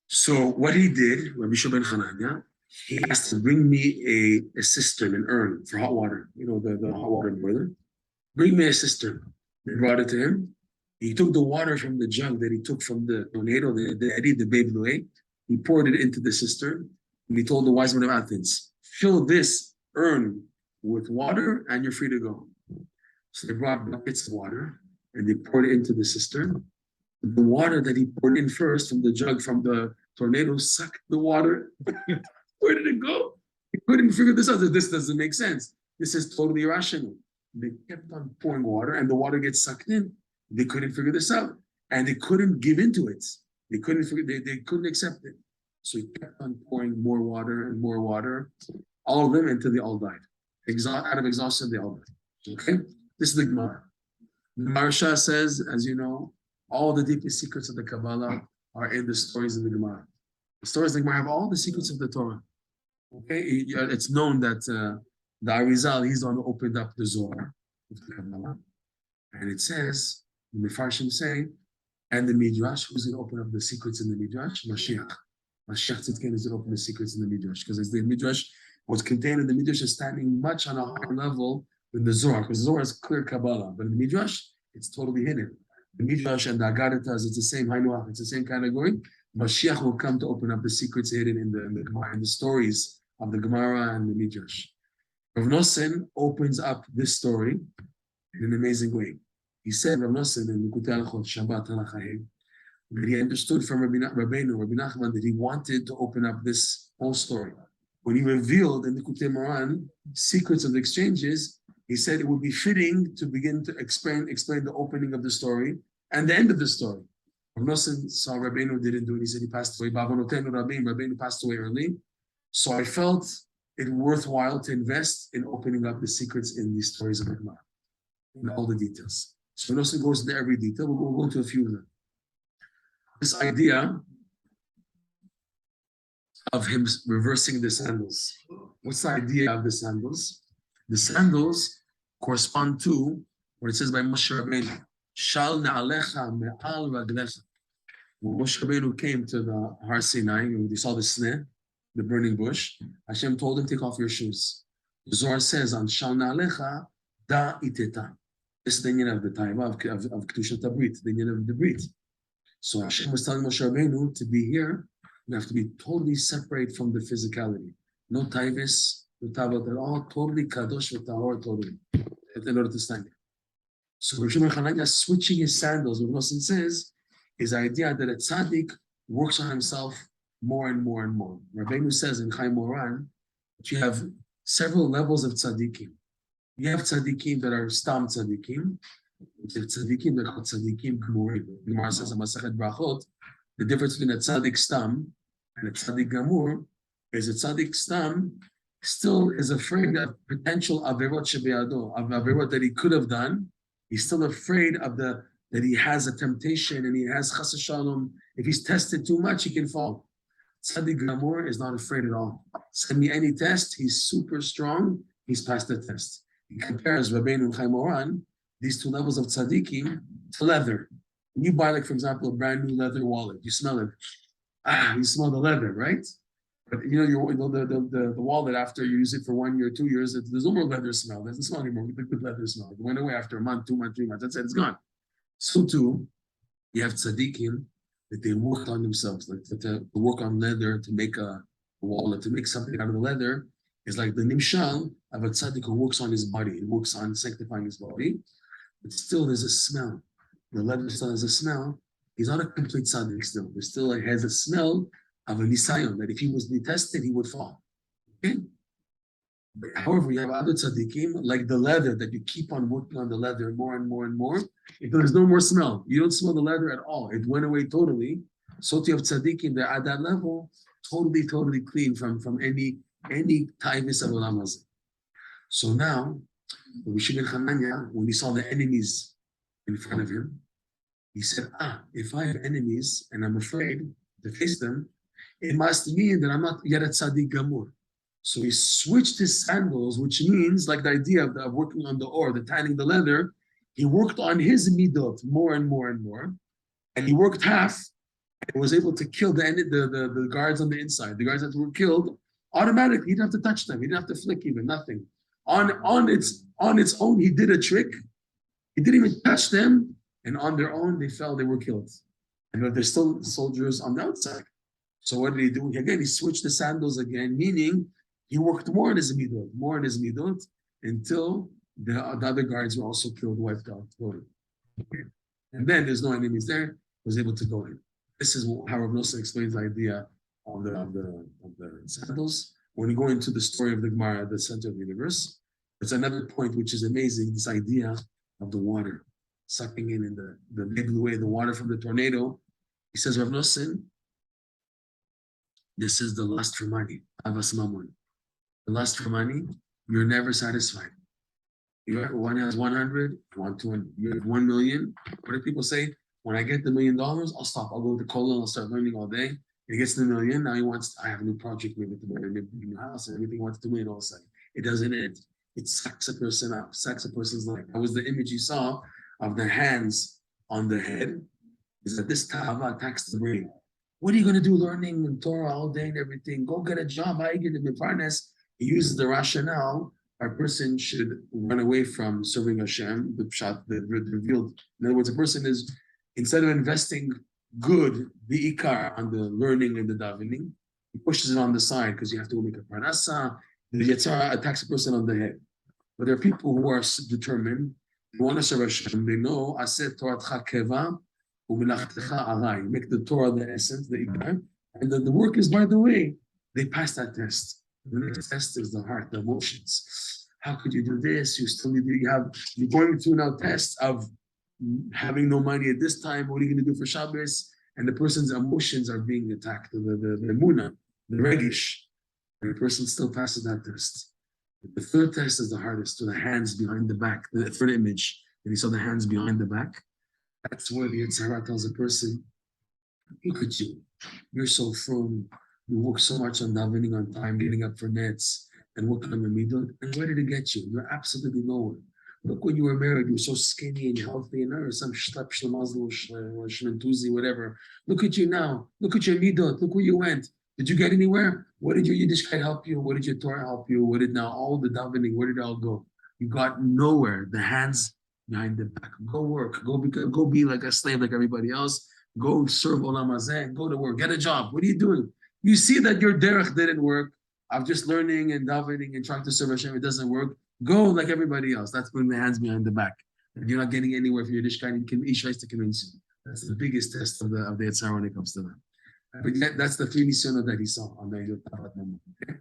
So what he did, Rabbi Shimon Hanania, he asked to bring me a cistern, an urn for hot water. The hot water boiler. Bring me a cistern. They brought it to him. He took the water from the jug that he took from the tornado, the eddy, the Babe Noé. He poured it into the cistern. And he told the wise men of Athens, fill this urn with water and you're free to go. So they brought buckets of water and they poured it into the cistern. The water that he poured in first from the jug from the tornado sucked the water. Where did it go? He couldn't figure this out. This doesn't make sense. This is totally irrational. They kept on pouring water and the water gets sucked in. They couldn't figure this out. And they couldn't give into it. They couldn't accept it. So he kept on pouring more water and more water, all of them until they all died. Out of exhaustion, they all died. Okay? This is the Gemara. The Maharsha says, as you know, all the deepest secrets of the Kabbalah are in the stories of the Gemara. The stories of the Gemara have all the secrets of the Torah. Okay? It's known that the Arizal, he's the one who opened up the Zohar of the Kabbalah. And it says, the Mefarshim say, and the Midrash, who's going to open up the secrets in the Midrash? Mashiach. Mashiach Tzidkin is going to open the secrets in the Midrash. Because the Midrash, what's contained in the Midrash is standing much on a higher level than the Zohar. Because the Zohar is clear Kabbalah. But in the Midrash, it's totally hidden. The Midrash and the Agaritas, it's the same Hainuach, it's the same category. Mashiach will come to open up the secrets hidden in the Gemara, in the stories of the Gemara and the Midrash. Rav Nosson opens up this story in an amazing way. He said, Rav Nosson in Likutei Halachot Shabbat Halachahim, that he understood from Rabbi Nachman, that he wanted to open up this whole story. When he revealed in the Likutei Moran secrets of the exchanges, he said it would be fitting to begin to explain the opening of the story and the end of the story. Rav Nosson saw Rabbeinu didn't do it. He said he passed away. Rabbeinu passed away early. So I felt it worthwhile to invest in opening up the secrets in these stories of the Gemara, in all the details. So Rav Nosson goes into every detail. We'll go into a few of them. This idea of him reversing the sandals. What's the idea of the sandals? The sandals correspond to what it says by Moshe Rabbeinu. Shal na'alecha me'al raglecha. When Moshe Rabbeinu came to the Har Sinai, when he saw the sneh, the burning bush, Hashem told him, take off your shoes. The Zohar says on Shal na'alecha da iteta. This is the union of the time of Kedushat HaBrit, the union of the Brit. So Hashem was telling Moshe Rabbeinu to be here, you have to be totally separate from the physicality. No taivis, no tavat at all, totally kadosh with tahor, totally, in order to stand here. So Rav Shimon Hanania switching his sandals, what Nosson says, is the idea that a tzaddik works on himself more and more and more. Rabbeinu says in Chaim Moran that you have several levels of tzaddikim. You have tzaddikim that are stam tzaddikim. You have tzaddikim that are called tzaddikim gemurim. The Gemara says in Masechet Brachot, the difference between a tzaddik stam and a tzaddik gamur is a tzaddik stam still is afraid of potential averot shebe'ado, of averot that he could have done. He's still afraid of that he has a temptation and he has chas shalom. If he's tested too much, he can fall. Tzaddik gamur is not afraid at all. Send me any test, he's super strong, he's passed the test. He compares Rabbeinu and Chaim Moran, these two levels of tzaddikim, to leather. When you buy, like, for example, a brand new leather wallet, you smell it. You smell the leather, right? But the wallet, after you use it for 1 year, 2 years, there's no more leather smell. It doesn't smell anymore. The good leather smell. It went away after a month, 2 months, 3 months. That's it, it's gone. So too, you have tzaddikim that they work on themselves, like to work on leather, to make a wallet, to make something out of the leather. Is like the nimshal of a tzaddik who works on his body. He works on sanctifying his body. But still, there's a smell. The leather still has a smell. He's not a complete tzaddik still. There still has a smell of a nisayon, that if he was detested, he would fall. Okay? But however, you have other tzaddikim, like the leather, that you keep on working on the leather more and more and more. If there's no more smell, you don't smell the leather at all. It went away totally. So you have tzaddikim, they're at that level, totally clean from any taivus of olam hazeh. So now, Rabbi Shimon Hanania, when he saw the enemies in front of him, he said, if I have enemies and I'm afraid to face them, it must mean that I'm not yet a tzaddik gamur. So he switched his sandals, which means, like the idea of working on the ore, the tanning the leather, he worked on his midot more and more and more. And he worked half, and was able to kill the guards on the inside. The guards that were killed automatically. He didn't have to touch them. He didn't have to flick even nothing. On its own, he did a trick. He didn't even touch them, and on their own, they fell. They were killed. And but there's still soldiers on the outside. So what did he do? Again, he switched the sandals again, meaning he worked more in his midot, until the other guards were also killed, wiped out. Okay. And then there's no enemies there, was able to go in. This is how Rav Nosson explains the idea of the sandals. When you go into the story of the Gemara, the center of the universe, there's another point which is amazing, this idea of the water, sucking in the big away the water from the tornado. He says, Rav Nosson, this is the lust for money, avas mammon. The lust for money, you're never satisfied. One has 100, you want 200, you have 1 million. What do people say? When I get the $1 million, I'll stop. I'll go to Kola and I'll start learning all day. And he gets the 1 million. Now he wants, I have a new project, maybe to buy a new house, and everything he wants to do it all of a sudden. It doesn't end. It sucks a person up, sucks a person's life. That was the image you saw of the hands on the head. Is that this ta'ava attacks the brain. What are you going to do learning and Torah all day and everything? Go get a job. I get the Mifarnes. He uses the rationale a person should run away from serving Hashem, the pshat, the revealed. In other words, a person is, instead of investing good, the ikar, on the learning and the davening, he pushes it on the side because you have to go make a parnasa. The Yetzirah attacks a person on the head. But there are people who are determined, who want to serve Hashem. They know, Aseh Toratcha Keva, U'melachtecha Arai. Make the Torah the essence, the ikar. And the work is, by the way, they pass that test. The next test is the heart, the emotions. How could you do this? You're going through now tests of having no money at this time. What are you going to do for Shabbos? And the person's emotions are being attacked. The emunah, the regish. And the person still passes that test. The third test is the hardest, to the hands behind the back. The third image, and you saw the hands behind the back. That's where the Yetzirah tells a person, look at you. You're so from. You work so much on davening on time, getting up for nets, and working on the midot. And where did it get you? You're absolutely nowhere. Look, when you were married, you were so skinny and healthy, and or some shlep shlemazl or shmentuzi, whatever. Look at you now. Look at your midot. Look where you went. Did you get anywhere? What did your Yiddishkeit help you? What did your Torah help you? What did now all the davening? Where did it all go? You got nowhere. The hands behind the back. Go work. Go be like a slave like everybody else. Go serve Olam Hazeh. Go to work. Get a job. What are you doing? You see that your derech didn't work. I'm just learning and davening and trying to serve Hashem. It doesn't work. Go like everybody else. That's putting the hands behind the back. And you're not getting anywhere for your Yiddishkeit. He tries to convince you. That's the biggest test of the Yetzirah when it comes to that. But yet, that's the three nisyonot that he saw on the Ta'avat Mammon. Okay?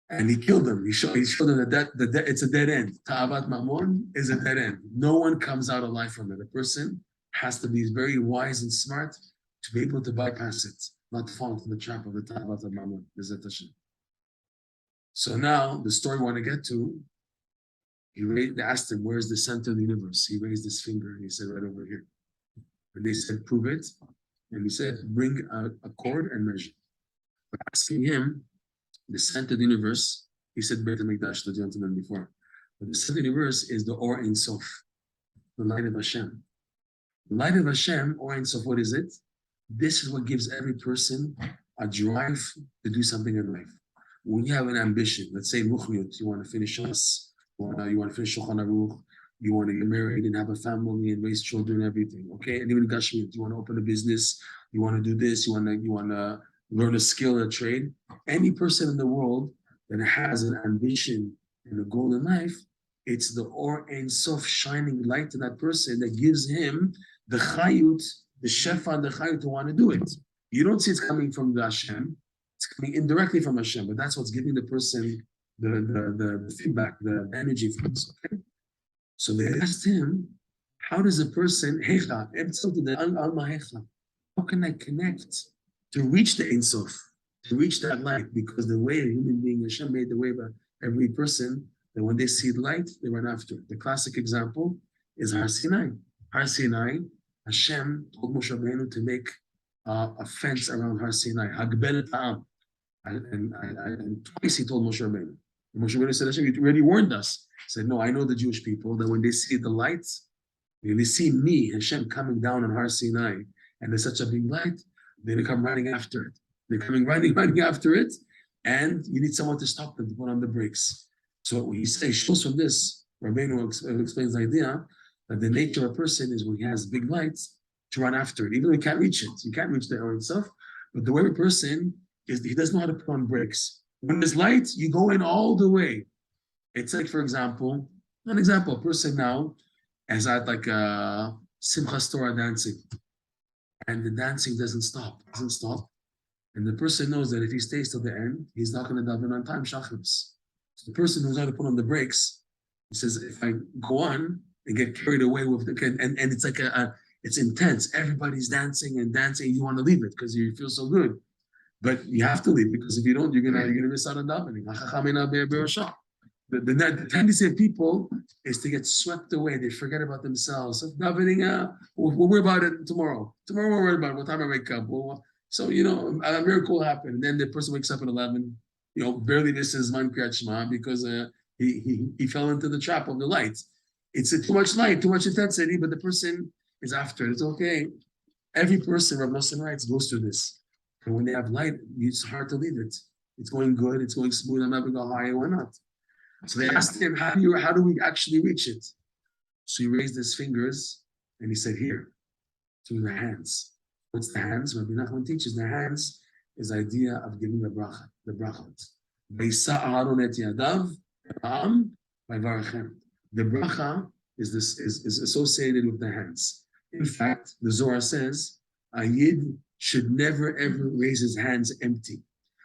And he killed them. He showed them that it's a dead end. Ta'avat Mammon is a dead end. No one comes out alive from it. A person has to be very wise and smart to be able to bypass it, not to fall into the trap of the Ta'avat Mammon. So now, the story we want to get to, they asked him, where's the center of the universe? He raised his finger and he said, right over here. And they said, prove it. And he said, bring a cord and measure. But asking him, the center of the universe, he said, Beit HaMikdash, the gentleman before. But the center of the universe is the Or Ein Sof, the light of Hashem. The light of Hashem, Or Ein Sof, what is it? This is what gives every person a drive to do something in life. When you have an ambition, let's say Ruchniut, you want to finish us, you want to finish Shulchan Aruch, you want to get married and have a family and raise children and everything, okay? And even Gashmiut, you want to open a business, you want to do this, you want to learn a skill or a trade. Any person in the world that has an ambition and a goal in life, it's the Or Ein Sof shining light to that person that gives him the chayut, the shefa and the chayut to want to do it. You don't see it's coming from the Hashem, it's coming indirectly from Hashem, but that's what's giving the person the feedback, the energy from this, okay? So they asked him, how does a person, how can I connect to reach the Ein Sof, to reach that light? Because the way a human being, Hashem made the way by every person, that when they see light, they run after it. The classic example is Har Sinai. Har Sinai, Hashem told Moshe Rabbeinu to make a fence around Har Sinai, Hagbel Ta'am. And twice he told Moshe Rabbeinu. Moshe Rabbeinu said, Hashem, you already warned us. He said, no, I know the Jewish people that when they see the lights, when they see me, Hashem, coming down on Har Sinai, and there's such a big light, they come running after it. They're coming running after it, and you need someone to stop them, to put on the brakes. So he shows from this, Rabbeinu explains the idea that the nature of a person is when he has big lights to run after it, even though he can't reach it. You can't reach the air itself, but the way a person is, he doesn't know how to put on brakes. When there's light, you go in all the way. It's like, for example, a person now is at like a Simchas Torah dancing, and the dancing doesn't stop. And the person knows that if he stays till the end, he's not going to daven on time, shachris. So the person knows how to put on the brakes. He says, if I go on and get carried away with the, and it's like it's intense. Everybody's dancing and dancing. You want to leave it because you feel so good. But you have to leave, because if you don't, you're gonna miss out on davening. The tendency of people is to get swept away. They forget about themselves. So davening, we'll worry about it tomorrow. Tomorrow we'll worry about it. What time I wake up? So, a miracle will happen. And then the person wakes up at 11, barely misses Man Kriyat Shema because he fell into the trap of the light. It's too much light, too much intensity, but the person is after it. It's okay. Every person, Rav Nosson writes, goes through this. And when they have light, it's hard to leave it. It's going good, it's going smooth, I'm having a high, why not? So they asked him, how do we actually reach it? So he raised his fingers and he said, here, to the hands. What's the hands? Rabbi Nachman teaches the hands is the idea of giving the brachot. The bracha is associated with the hands. In fact, the Zohar says, a yid should never ever raise his hands empty.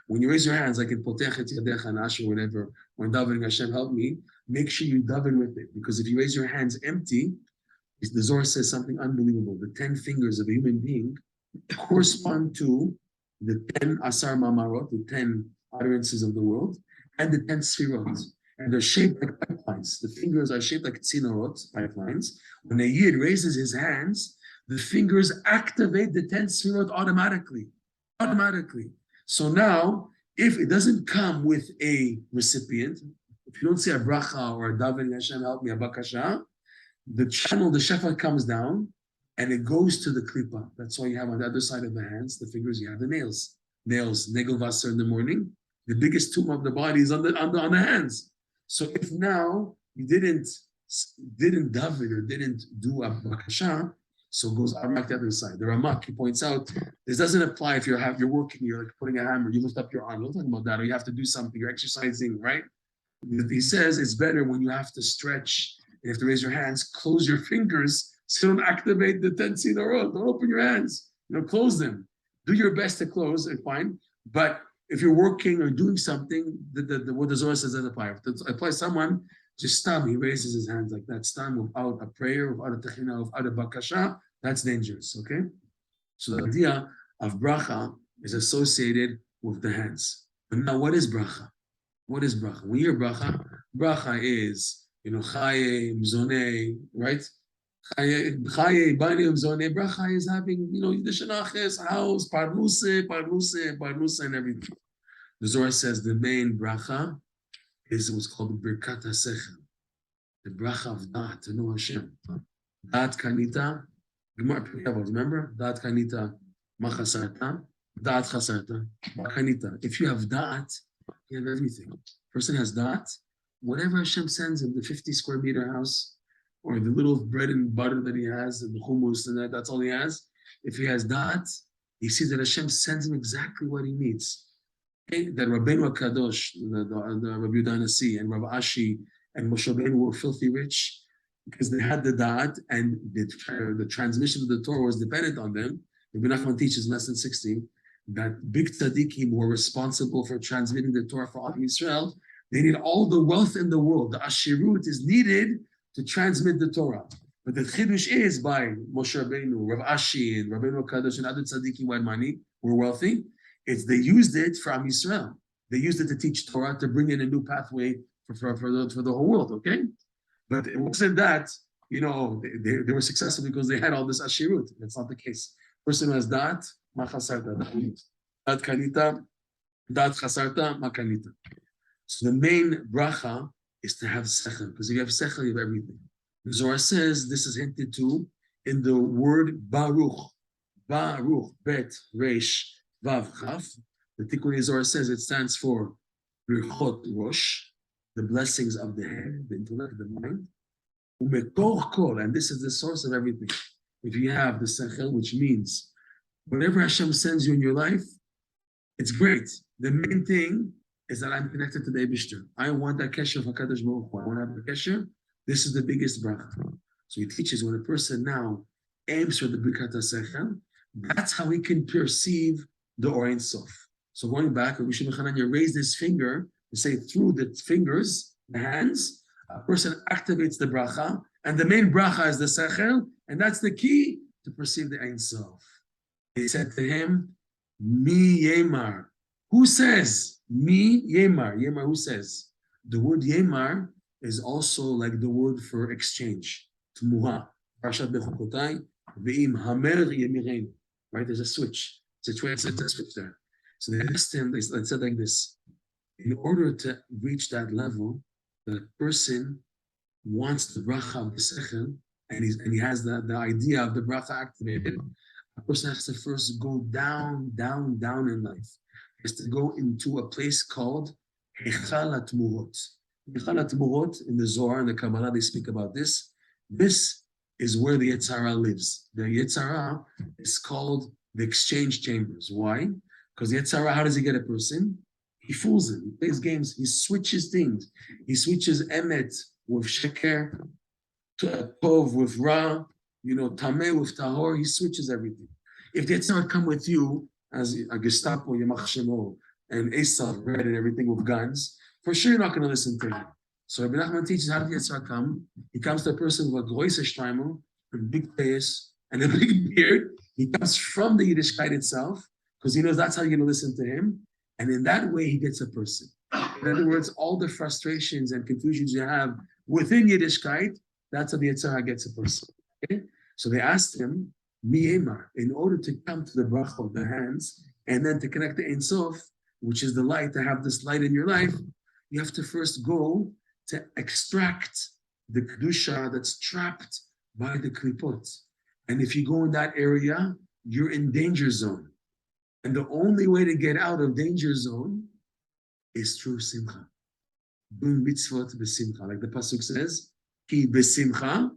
When you raise your hands, like in Potech et Yadecha Nash or whatever, when davening Hashem help me, make sure you daven with it. Because if you raise your hands empty, the Zohar says something unbelievable. The 10 fingers of a human being correspond to the 10 Asar Mamarot, the 10 utterances of the world, and the 10 Sfirot. And they're shaped like pipelines. The fingers are shaped like tzinorot, pipelines. When a yid raises his hands, the fingers activate the 10 Sfirot automatically. So now, if it doesn't come with a recipient, if you don't say a bracha or a daven, Hashem help me, a bakasha, the shefa comes down and it goes to the klipa. That's why you have on the other side of the hands, the fingers, you have the nails. Negel Wasser in the morning. The biggest tumor of the body is on the hands. So if now you didn't daven or didn't do a bakasha, so it goes Ramak the other side. The Ramak, he points out, this doesn't apply if you're working, you're like putting a hammer, you lift up your arm. We're talking about that, or you have to do something, you're exercising, right? He says it's better when you have to stretch, you have to raise your hands, close your fingers, so don't activate the 10 Sidorot. Don't open your hands, close them. Do your best to close, and fine. But if you're working or doing something, what the Zohar says doesn't apply. If it applies someone, just stam, he raises his hands like that, stam, without a prayer, without a techina, without a bakasha, that's dangerous, okay? So the idea of bracha is associated with the hands. But now what is bracha? What is bracha? When you hear bracha is, chaye, mzone, right? Chaye, bani, mzone, bracha is having, the shenachis, house, parnuse, and everything. The Zohar says the main bracha is what's called birkat hasechel, the bracha of da'at, to know Hashem. Da'at kanita, remember? Da'at kanita, ma chasarta, da'at chasarta, ma kanita. If you have da'at, you have everything. Person has da'at, whatever Hashem sends him, the 50 square meter house, or the little bread and butter that he has, and the hummus, and that's all he has. If he has da'at, he sees that Hashem sends him exactly what he needs. Okay? That Rabbeinu HaKadosh, the Rabbi Yehuda Nasi, and Rav Ashi, and Moshe Rabbeinu were filthy rich because they had the da'at, and the transmission of the Torah was dependent on them. Rabbi Nachman teaches in lesson 60 that big tzaddikim were responsible for transmitting the Torah for all of Israel. They need all the wealth in the world. The ashirut is needed to transmit the Torah. But the chidush is by Moshe Rabbeinu, Rav Ashi, and Rabbeinu HaKadosh, and other tzaddikim who had money, were wealthy. They used it for Am Yisrael. They used it to teach Torah, to bring in a new pathway for the whole world, okay? But it wasn't that, they were successful because they had all this ashirut. That's not the case. Person who has dat, ma chasarta, dat kanita, dat chasarta, ma kanita. So the main bracha is to have sechel, because if you have sechel, you have everything. The Zohar says this is hinted to in the word Baruch. Baruch Bet Resh Vav Chaf. The Tikkun Zohar says it stands for Birchot Rosh, the blessings of the head, the intellect, the mind. Umekor Kol, and this is the source of everything. If you have the Sechel, which means whatever Hashem sends you in your life, it's great. The main thing is that I'm connected to the Eibishter. I want that kesher of HaKadosh Baruch Hu. I want to have the kesher. This is the biggest bracha. So he teaches when a person now aims for the Birkat HaSechel, that's how he can perceive the Or Ein Sof. So going back, Rabbi Shimon Hananya raised his finger to say through the fingers, the hands, a person activates the bracha, and the main bracha is the Sechel, and that's the key to perceive the Ein Sof. He said to him, Mi Yemar. Who says? Mi Yemar. Yemar, who says? The word Yemar is also like the word for exchange. Tmuha. Parashat Bechukotai. Ve'im Hamer Yemirenu. Right? There's a switch. It's a switch there. So they asked him, they said like this. In order to reach that level, the person wants the bracha of the sechel, and he has the idea of the bracha activated. A person has to first go down in life. He has to go into a place called Heichal HaTmurot. Heichal HaTmurot, in the Zohar and the Kabbalah, they speak about this. This is where the Yetzer Hara lives. The Yetzer Hara is called the exchange chambers. Why? Because the Yetzer Hara, how does he get a person? He fools him. He plays games. He switches things. He switches Emet with Sheker, Tov with Ra, Tameh with Tahor. He switches everything. If the Yetzer Hara come with you as a Gestapo, Yamach Shemo, and Esav, right, and everything with guns, for sure you're not going to listen to him. So Rabbi Nachman teaches how did the Yetzer Hara come? He comes to a person with a groise Shtreimel, a big face, and a big beard. He comes from the Yiddishkeit itself, because he knows that's how you're going to listen to him. And in that way, he gets a person. In other words, all the frustrations and confusions you have within Yiddishkeit, that's how the Yetzer Hara gets a person. Okay? So they asked him, Miyemar, in order to come to the bracha of the hands, and then to connect the Ein Sof, which is the light, to have this light in your life, you have to first go to extract the Kedusha that's trapped by the Klipot. And if you go in that area, you're in danger zone. And the only way to get out of danger zone is through simcha. Doing mitzvot b'simcha. Like the pasuk says, ki b'simcha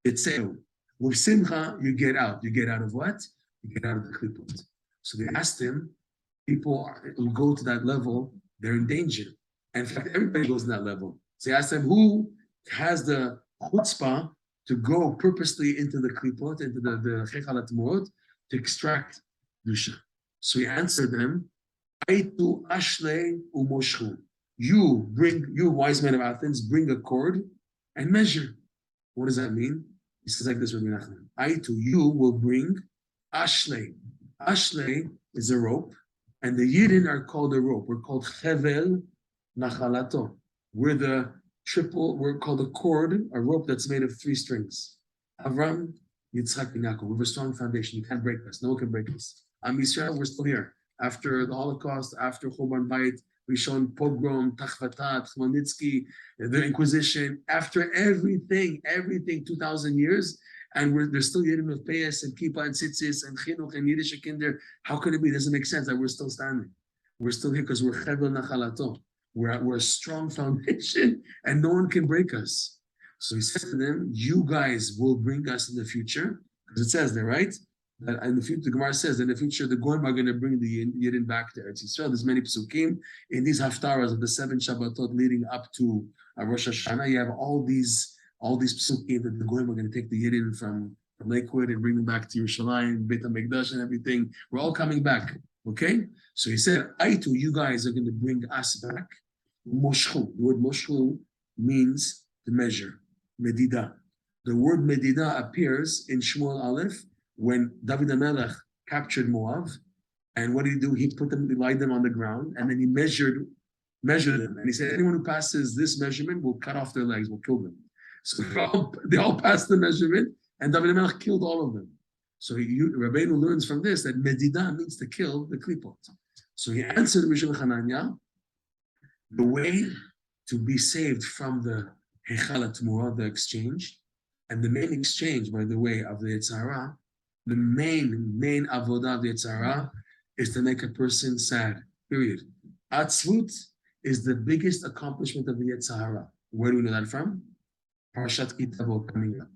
etzeu. With simcha, you get out. You get out of what? You get out of the klipot. So they asked him, people who go to that level, they're in danger. And in fact, everybody goes to that level. So they asked him, who has the chutzpah to go purposely into the klipot, into the Heichal HaTmurot, to extract dusha? So he answered them, Aitu ashle umoshchu. You wise men of Athens, bring a cord and measure. What does that mean? He says like this, Rabbi Nachman. Aitu, you will bring ashle. Ashle is a rope, and the Yidden are called a rope. We're called chevel nachalato. We're called a cord, a rope that's made of 3 strings. Avram, Yitzchak, and Yaakov. We have a strong foundation. You can't break us. No one can break us. Israel, we're still here. After the Holocaust, after Choban Bayit, Rishon Pogrom, Tachvatat, Khmelnytsky, the Inquisition, after everything, 2,000 years, and there's still Yidden with Peyes and Kippah and Tzitzis and Chinuch and Yiddish Kinder. How could it be? It doesn't make sense that we're still standing. We're still here because we're Chevel Nachalato. We're a strong foundation, and no one can break us. So he said to them, you guys will bring us in the future, because it says there, right? That in the future, the Gemara says, in the future, the Goyim are going to bring the Yidden back to Eretz Yisrael. There's many psukim in these haftaras of the 7 Shabbatot leading up to Rosh Hashanah. You have all these psukim that the Goyim are going to take the Yidden from Lakewood and bring them back to Yerushalayim, Beit HaMikdash and everything. We're all coming back, okay? So he said, Aitu, you guys are going to bring us back. Moshchu, the word moshchu means to measure, medida. The word medida appears in Shmuel Aleph, when David HaMelech captured Moab, and what did he do? He laid them on the ground, and then he measured them. And he said, anyone who passes this measurement will cut off their legs, will kill them. So they all passed the measurement, and David HaMelech killed all of them. So Rabbeinu learns from this that Medidah means to kill the klipot. So he answered Rishon Hananya, the way to be saved from the Heichal HaTmurah, the exchange, and the main exchange, by the way, of the Yetzer Hara, The main avodah of the Yetzer Hara is to make a person sad, period. Atzvut is the biggest accomplishment of the Yetzer Hara. Where do we know that from? Parashat Kitavo coming up.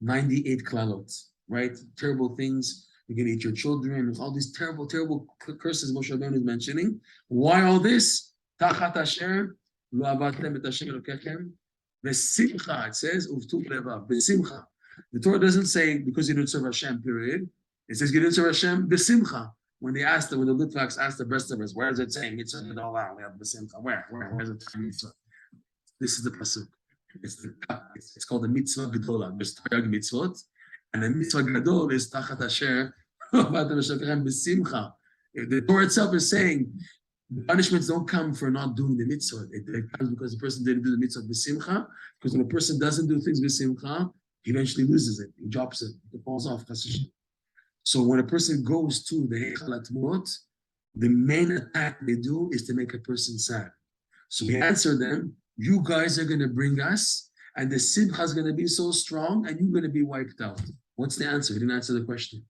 98 klalot, right? Terrible things. You're going to eat your children. All these terrible curses Moshe Rabbeinu is mentioning. Why all this? Tachat asher lo avatem et Hashem Elokechem. Besimcha, it says, uvtu levav. Besimcha. The Torah doesn't say because you didn't serve Hashem, period. It says you didn't serve Hashem, besimcha. When the Litvaks asked the rest of us, where is it saying mitzvah gedolah? We have besimcha. Where's it saying mitzvah? This is the pasuk. It's called the mitzvah gedolah. There's Torah mitzvot, and the mitzvah gadol is tachat asher besimcha. The Torah itself is saying the punishments don't come for not doing the mitzvah. It comes because the person didn't do the mitzvah besimcha. Because when a person doesn't do things besimcha, he eventually loses it. He drops it. It falls off. So when a person goes to the Heichal Atmot, the main attack they do is to make a person sad. So we answer them, you guys are going to bring us, and the simcha is going to be so strong, and you're going to be wiped out. What's the answer? He didn't answer the question.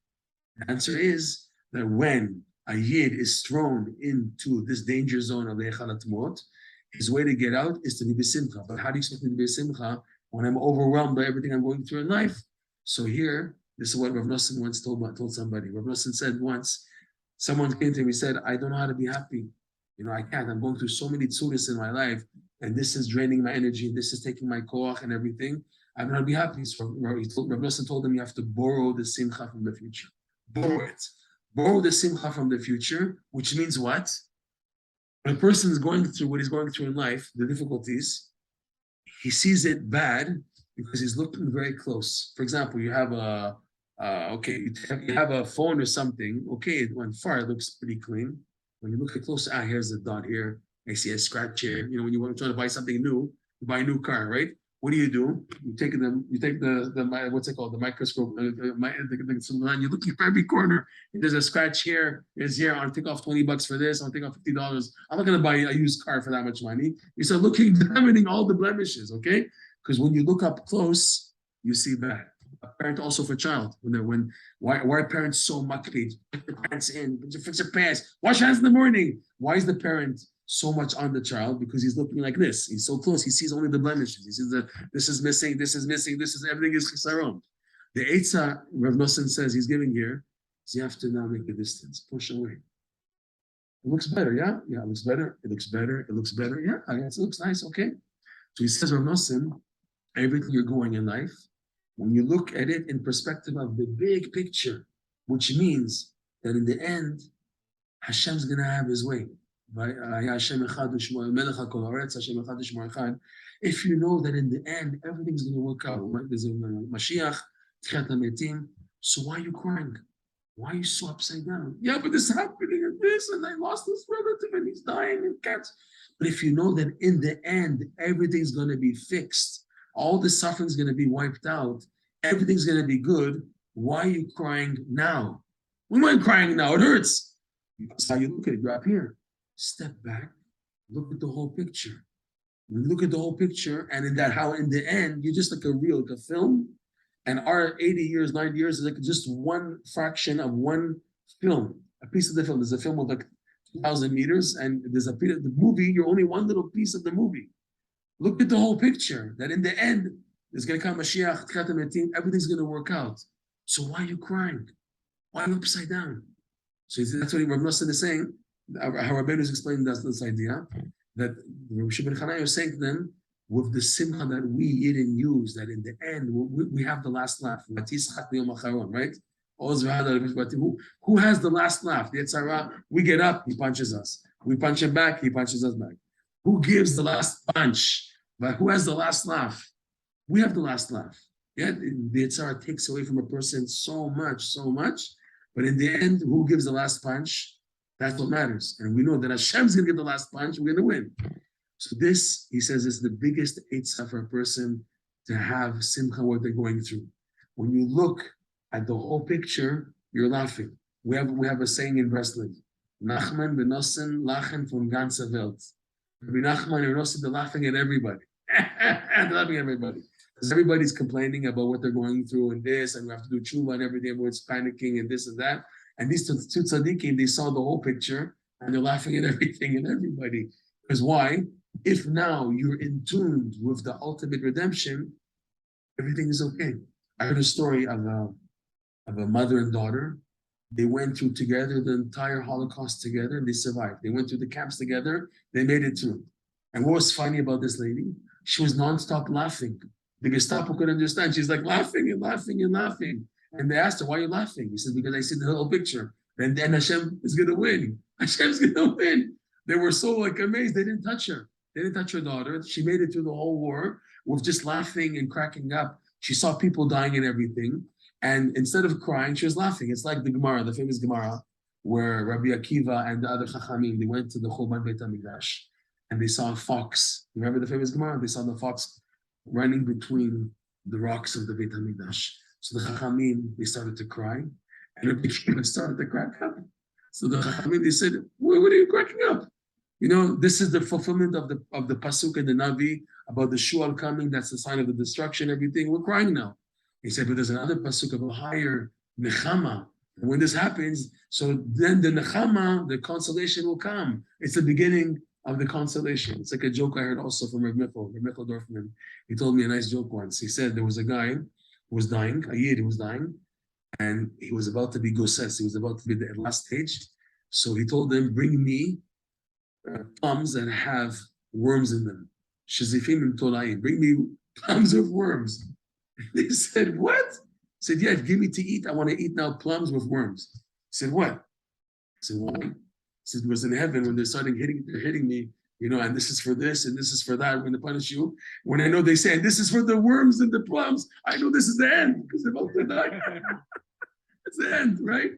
The answer is that when a Yid is thrown into this danger zone of the Heichal Atmot, his way to get out is to be besimcha. But how do you expect me to be besimcha when I'm overwhelmed by everything I'm going through in life? So here, this is what Rav Nosson once told somebody. Rav Nosson said once, someone came to him, he said, I don't know how to be happy. I can't. I'm going through so many tzudas in my life, and this is draining my energy, this is taking my koach and everything. I don't know how to be happy. So Rav Nosson told him, you have to borrow the simcha from the future. Borrow it. Borrow the simcha from the future, which means what? When a person is going through what he's going through in life, the difficulties, he sees it bad because he's looking very close. For example, you have you have a phone or something. Okay, it went far, it looks pretty clean. When you look at close, here's a dot here. I see a scratch here. When you want to try to buy something new, you buy a new car, right? What do? You take the what's it called, the microscope, and you're looking for every corner. There's a scratch here. There's here. I'll take off $20 for this. I'll take off $50. I'm not going to buy a used car for that much money. You start looking, examining all the blemishes, okay? Because when you look up close, you see bad. A parent also for child. Why are parents so makpid? Put your pants in, fix your pants, wash hands in the morning. Why is the parent so much on the child? Because he's looking like this. He's so close. He sees only the blemishes. He sees that this is missing, everything is chisaron. The Eitzah Rav Nosson says he's giving here is you have to now make the distance, push away. It looks better, yeah? Yeah, it looks better. It looks better. It looks better. Yeah, I guess it looks nice. Okay. So he says, Rav Nosson, everything you're going in life, when you look at it in perspective of the big picture, which means that in the end, Hashem's going to have his way. If you know that in the end, everything's going to work out. There's a Mashiach, so why are you crying? Why are you so upside down? Yeah, but this happening and this, and I lost this relative and he's dying and cancer. But if you know that in the end, everything's going to be fixed, all the suffering is going to be wiped out, everything's going to be good, why are you crying now? Why am I crying now? It hurts. That's how you look at it. You're up here. Step back, look at the whole picture. Look at the whole picture, and in the end, you're just like a reel, like a film, and our 80 years, 90 years is like just one fraction of one film, a piece of the film. There's a film with like 2,000 meters, and there's a piece of the movie, you're only one little piece of the movie. Look at the whole picture, that in the end, there's going to come Mashiach, everything's going to work out. So why are you crying? Why are you upside down? So that's what Rav Nosson is saying. How Rabbeinu is explaining this idea, that Rav Shimon Chanai is saying to them, with the simcha that we Yidden use, that in the end, we have the last laugh, right? Who has the last laugh? The Yetzer Hara, we get up, he punches us. We punch him back, he punches us back. Who gives the last punch? But who has the last laugh? We have the last laugh. Yeah, the Yetzer Hara takes away from a person so much. But in the end, who gives the last punch? That's what matters. And we know that Hashem's going to give the last punch, we're going to win. So this, he says, is the biggest eitzah for a person to have simcha, what they're going through. When you look at the whole picture, you're laughing. We have a saying in wrestling, Nachman benossen lachen von ganzer Welt. Rabbi Nachman and Nosson, they're laughing at everybody. They're laughing at everybody. Because everybody's complaining about what they're going through and this, and we have to do tshuva and everything. Everyone's panicking and this and that. And these two tzaddikim, they saw the whole picture and they're laughing at everything and everybody. Because why? If now you're in tune with the ultimate redemption, everything is okay. I heard a story of a mother and daughter. They went through together the entire Holocaust together and they survived. They went through the camps together. They made it through. And what was funny about this lady? She was nonstop laughing. The Gestapo couldn't understand. She's like laughing and laughing and laughing. And they asked her, why are you laughing? He said, because I see the whole picture. And then Hashem is going to win. Hashem's going to win. They were so amazed. They didn't touch her. They didn't touch her daughter. She made it through the whole war with just laughing and cracking up. She saw people dying and everything. And instead of crying, she was laughing. It's like the Gemara, the famous Gemara, where Rabbi Akiva and the other Chachamim, they went to the Churban Beit HaMikdash and they saw a fox. Remember the famous Gemara? They saw the fox running between the rocks of the Beit HaMikdash. So the Chachamim, they started to cry, and Rabbi Akiva started to crack up. So the Chachamim, they said, what are you cracking up? You know, this is the fulfillment of the Pasuk and the Navi about the Shual coming. That's the sign of the destruction, everything. We're crying now. He said, but there's another pasuk of a higher nechama. And when this happens, so then the nechama, the consolation will come. It's the beginning of the consolation. It's like a joke I heard also from Reb Michal Dorfman. He told me a nice joke once. He said there was a guy who was dying, a yid who was dying, and he was about to be gosses. He was about to be the last stage. So he told them, bring me plums that have worms in them. Shazifim im tolaim. Bring me plums with worms. They said, what? He said, yeah, give me to eat. I want to eat now plums with worms. He said, what? I said, why? He said, because in heaven, when they're hitting me, you know, and this is for this, and this is for that, I'm going to punish you. When I know they say, and this is for the worms and the plums, I know this is the end, because they're about to die. It's the end, right?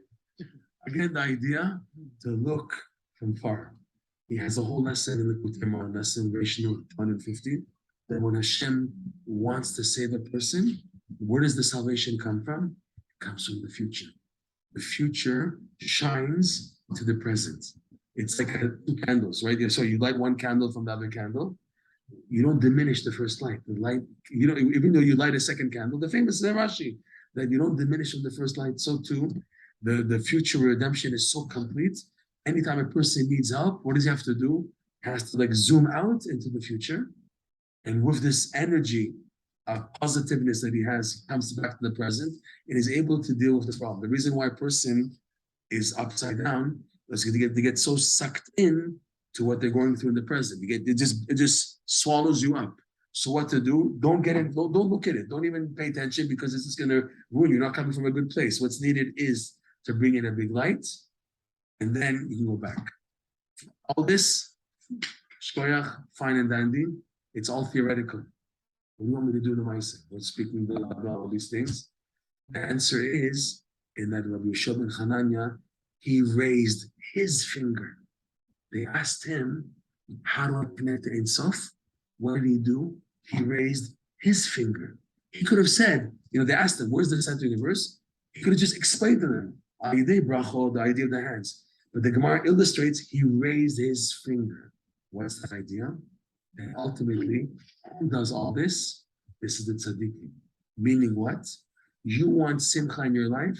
Again, the idea to look from far. He has a whole lesson in the Kutemar, lesson Vishnu 150. That when Hashem wants to save a person, where does the salvation come from? It comes from the future. The future shines to the present. It's like two candles, right? So you light one candle from the other candle. You don't diminish the first light. The light, you know, even though you light a second candle, the famous Rashi, that you don't diminish from the first light. So too, the future redemption is so complete. Anytime a person needs help, what does he have to do? He has to like zoom out into the future. And with this energy of positiveness that he has, he comes back to the present and is able to deal with the problem. The reason why a person is upside down is they get so sucked in to what they're going through in the present. It just swallows you up. So what to do? Don't get in, don't look at it. Don't even pay attention because it's just going to ruin you. You're not coming from a good place. What's needed is to bring in a big light, and then you can go back. All this, shkoyach, fine and dandy. It's all theoretical. What do you want me to do to myself? We're speaking about all these things. The answer is in that Rabbi Yeshua ben Hanania, he raised his finger. They asked him, how do I connect to Ein Sof? What did he do? He raised his finger. He could have said, you know, they asked him, where's the center of the verse? He could have just explained to them, Ayidei Bracho, the idea of the hands. But the Gemara illustrates he raised his finger. What's that idea? And ultimately, who does all this? This is the tzaddikim. Meaning what? You want simcha in your life?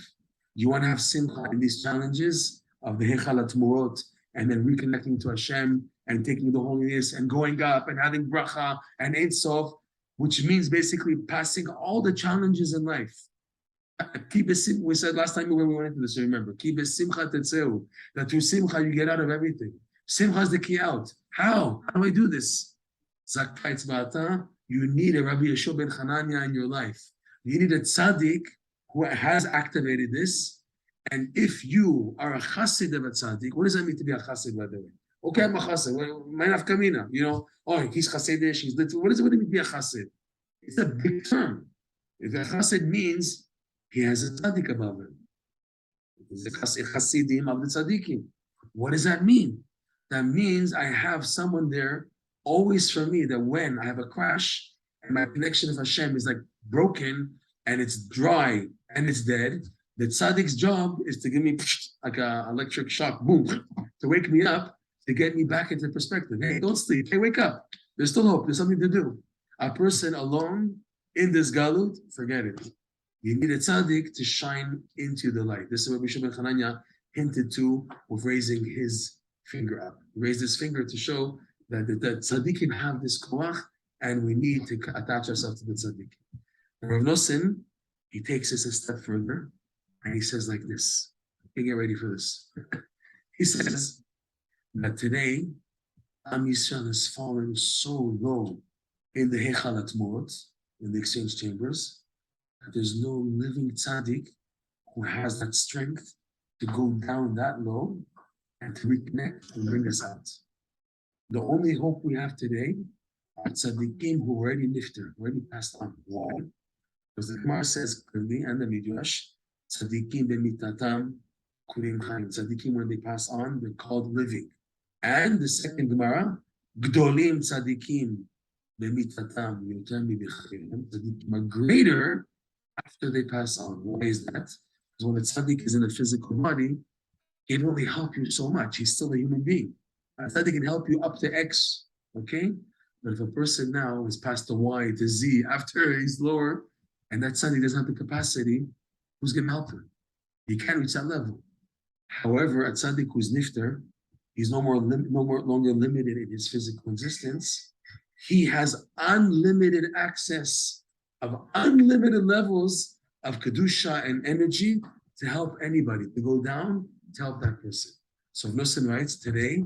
You want to have simcha in these challenges of the hechalat murot, and then reconnecting to Hashem and taking the holiness and going up and having bracha and Ein Sof, which means basically passing all the challenges in life. We said last time when we went into this, remember, that through simcha you get out of everything. Simcha is the key out. How? How do I do this? You need a Rabbi Yeshua ben Hanania in your life. You need a tzaddik who has activated this. And if you are a chassid of a tzaddik, what does that mean to be a chassid, by the way? Okay, I'm a chassid. You know, oh, he's chassidish, he's little. What does it mean to be a chassid? It's a big term. If a chassid means he has a tzaddik above him. He's a chassidim of the tzaddikim. What does that mean? That means I have someone there always for me, that when I have a crash and my connection with Hashem is like broken and it's dry and it's dead, the tzaddik's job is to give me like an electric shock, boom, to wake me up, to get me back into perspective. Hey, don't sleep. Hey, wake up. There's still hope. There's something to do. A person alone in this galut, forget it. You need a tzaddik to shine into the light. This is what Bishop Ben Hananya hinted to with raising his finger up. He raised his finger to show that tzaddikim have this koach, and we need to attach ourselves to the tzaddik. And Rav Nosson, he takes this a step further, and he says like this. Okay, get ready for this. He says that today, Am Yisrael is falling so low in the Heichal Atmot, in the exchange chambers, that there's no living tzaddik who has that strength to go down that low and to reconnect and bring us out. The only hope we have today are tzaddikim who already nifter, already passed on. Why? Because the Gemara says clearly, and the Midrash, tzaddikim b'mitatam kurim chaim. Tzaddikim, when they pass on, they're called living. And the second Gemara, gdolim tzaddikim b'mitatam yoter mibichayim. Tzaddikim are greater after they pass on. Why is that? Because when a tzaddik is in a physical body, it can only help you so much. He's still a human being. A tzaddik can help you up to X, okay? But if a person now is past the Y to Z after he's lower, and that tzaddik doesn't have the capacity, who's going to help him? He can't reach that level. However, a tzaddik who's nifter, he's no longer limited in his physical existence. He has unlimited access of unlimited levels of kedusha and energy to help anybody, to go down, to help that person. So Nosson writes, today,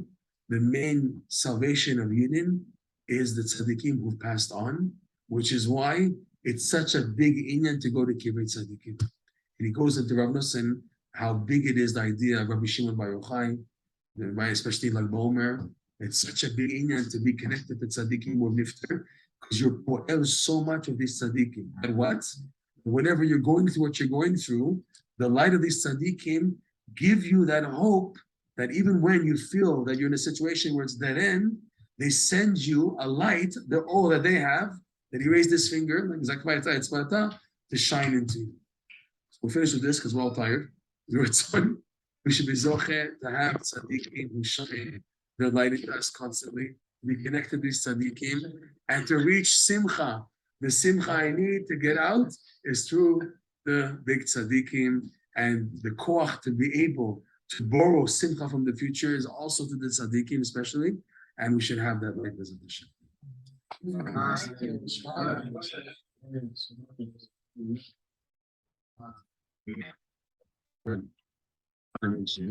the main salvation of Yidden is the tzaddikim who've passed on, which is why it's such a big inyan to go to Kibbutz tzaddikim. And he goes into Rav Nosson, how big it is, the idea of Rabbi Shimon Bar Yochai, especially like Bomer. It's such a big inyan to be connected to tzaddikim or nifter, because you're poel so much of these tzaddikim. And what? Whenever you're going through what you're going through, the light of these tzaddikim give you that hope that even when you feel that you're in a situation where it's dead end, they send you a light, all that they have, that he raised his finger, like to shine into you. So we'll finish with this because we're all tired. We should be zoche to have tzaddikim who shine their light into us constantly, to be connected to these tzaddikim, and to reach simcha. The simcha I need to get out is through the big tzaddikim, and the koach to be able to borrow simcha from the future is also to the tzaddikim especially, and we should have that light as a vision.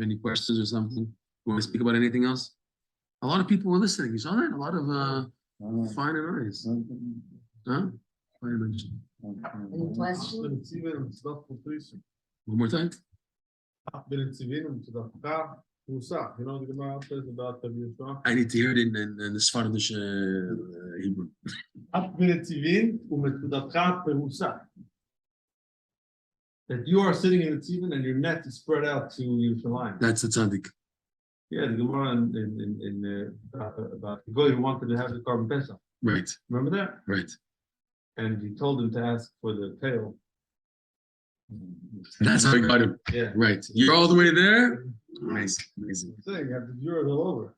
Any questions or something? You want to speak about anything else? A lot of people were listening. You saw that? A lot of fine and nice. Huh? Any questions? One more time. You know, the Gemara says about I need to hear it in the Sephardic Hebrew. That you are sitting in the tzivin and your net is spread out to Yerushalayim. That's the tzaddik. Yeah, the Gemara in about the guy who wanted to have the carbon pesach. Right. Remember that? Right. And he told him to ask for the tail. That's how he got him. Yeah. Right. You're all the way there? Nice. Amazing. I'm saying, you have the viewers all over.